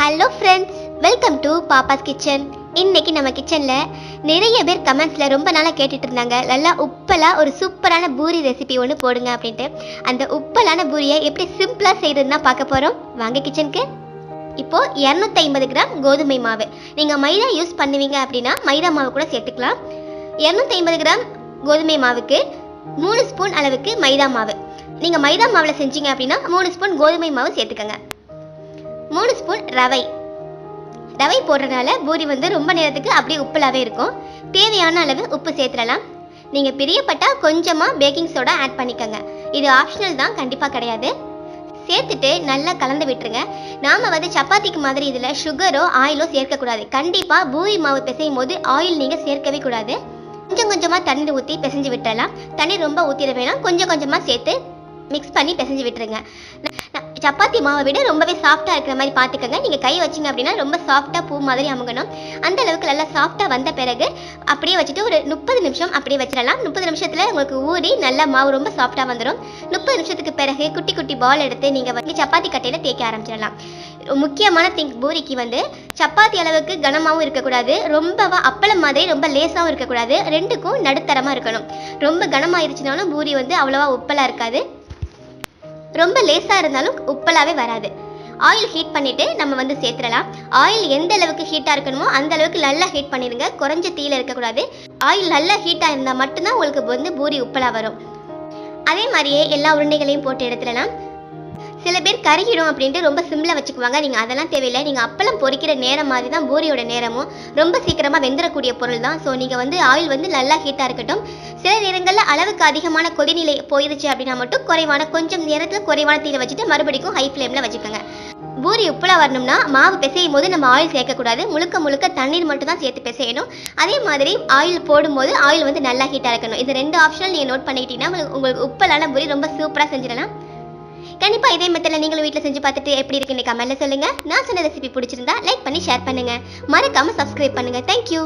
Hello friends, welcome to Pappa's kitchen. இன்னைக்கு நம்ம கிச்சனில் நிறைய பேர் கமெண்ட்ஸில் ரொம்ப நாளாக கேட்டுட்டு இருந்தாங்க, நல்லா உப்பலாக ஒரு சூப்பரான பூரி ரெசிபி ஒன்று போடுங்க அப்படின்ட்டு. அந்த உப்பலான பூரியை எப்படி சிம்பிளாக செய்கிறதுன்னு தான் பார்க்க போகிறோம். வாங்க கிச்சனுக்கு. இப்போது 250 கிராம் கோதுமை மாவு. நீங்கள் மைதா யூஸ் பண்ணுவீங்க அப்படின்னா மைதா மாவு கூட சேர்த்துக்கலாம். 250 கிராம் கோதுமை மாவுக்கு 3 ஸ்பூன் அளவுக்கு மைதா மாவு. நீங்கள் மைதா மாவில் செஞ்சீங்க அப்படின்னா 3 ஸ்பூன் கோதுமை மாவு சேர்த்துக்கங்க. 3 ஸ்பூன் ரவை போடுறதுனால பூரி ரொம்ப நேரத்துக்கு அப்படியே உப்புலாவே இருக்கும். தேவையான அளவு உப்பு சேர்த்துடலாம். நீங்கள் பிரியப்பட்டால் கொஞ்சமாக பேக்கிங் சோடா ஆட் பண்ணிக்கோங்க. இது ஆப்ஷனல் தான், கண்டிப்பாக கிடையாது. சேர்த்துட்டு நல்லா கலந்து விட்டுருங்க. நாம் சப்பாத்திக்கு மாதிரி இதில் சுகரோ ஆயிலோ சேர்க்கக்கூடாது. கண்டிப்பாக பூரி மாவு பிசையும் போது ஆயில் நீங்கள் சேர்க்கவே கூடாது. கொஞ்சம் கொஞ்சமாக தண்ணீர் ஊற்றி பிசைஞ்சு விட்டுடலாம். தண்ணீர் ரொம்ப ஊற்றிட வேணாம், கொஞ்சம் கொஞ்சமாக சேர்த்து மிக்ஸ் பண்ணி பிசைஞ்சு விட்டுருங்க. சப்பாத்தி மாவை விட ரொம்பவே சாஃப்டாக இருக்கிற மாதிரி பார்த்துக்கோங்க. நீங்கள் கை வச்சிங்க அப்படின்னா ரொம்ப சாஃப்டாக பூ மாதிரி அமுங்கணும். அந்த அளவுக்கு நல்லா சாஃப்டாக வந்த பிறகு அப்படியே வச்சுட்டு ஒரு 30 நிமிஷம் அப்படியே வச்சிடலாம். 30 நிமிஷத்தில் உங்களுக்கு ஊறி நல்லா மாவு ரொம்ப சாஃப்டாக வந்துடும். 30 நிமிஷத்துக்கு பிறகு குட்டி குட்டி பால் எடுத்து நீங்கள் சப்பாத்தி கட்டையில் தேய்க்க ஆரம்பிச்சிடலாம். முக்கியமான திங், பூரிக்கு சப்பாத்தி அளவுக்கு கனமாகவும் இருக்கக்கூடாது, ரொம்ப அப்பளம் மாதிரி ரொம்ப லேசாகவும் இருக்கக்கூடாது. ரெண்டுக்கும் நடுத்தரமாக இருக்கணும். ரொம்ப கனமாயிருச்சுனாலும் பூரி அவ்வளோவா உப்பலாக இருக்காது, ரொம்ப லேசாக இருந்தாலும் உப்பலாவே வராது. ஆயில் ஹீட் பண்ணிவிட்டு நம்ம சேர்த்துடலாம். ஆயில் எந்த அளவுக்கு ஹீட்டாக இருக்கணுமோ அந்த அளவுக்கு நல்லா ஹீட் பண்ணிடுங்க. குறைஞ்ச தீயில் இருக்கக்கூடாது. ஆயில் நல்லா ஹீட்டாக இருந்தால் மட்டும்தான் உங்களுக்கு பூரி உப்பலாக வரும். அதே மாதிரியே எல்லா உருண்டைகளையும் போட்டு எடுத்துடலாம். சில பேர் கருகிடும் அப்படின்ட்டு ரொம்ப சிம்பிளாக வச்சுக்குவாங்க. நீங்கள் அதெல்லாம் தேவையில்லை. நீங்கள் அப்பளம் பொரிக்கிற நேரம் மாதிரி தான் பூரியோட நேரமும். ரொம்ப சீக்கிரமாக வெந்துடக்கூடிய பொருள் தான். ஸோ நீங்கள் ஆயில் நல்லா ஹீட்டாக இருக்கட்டும். சில நேரங்களில் அளவுக்கு அதிகமான கொதிநிலை போயிடுச்சு அப்படின்னா மட்டும் கொஞ்சம் நேரத்தில் குறைவான தீரை வச்சுட்டு மறுபடியும் ஹை ஃப்ளேமில் வச்சுக்கோங்க. பூரி உப்புலா வரணும்னா மாவு பிசையும் போது நம்ம ஆயில் சேர்க்கக்கூடாது. முழுக்க தண்ணீர் மட்டும் தான் சேர்த்து பிசையணும். அதே மாதிரி ஆயில் போடும்போது ஆயில் நல்லா ஹீட்டாக இருக்கணும். இது 2 ஆப்ஷனல் நீங்கள் நோட் பண்ணிக்கிட்டீங்கன்னா உங்களுக்கு உப்பலான பூரி ரொம்ப சூப்பராக செஞ்சிடலாம். கண்டிப்பாக இதே மெத்தடில் நீங்களும் வீட்டில் செஞ்சு பார்த்துட்டு எப்படி இருக்குன்னு கமெண்ட்ல சொல்லுங்கள். நான் சொன்ன ரெசிபி பிடிச்சிருந்தா லைக் பண்ணி ஷேர் பண்ணுங்கள். மறக்காமல் சப்ஸ்கிரைப் பண்ணுங்கள். தேங்க்யூ.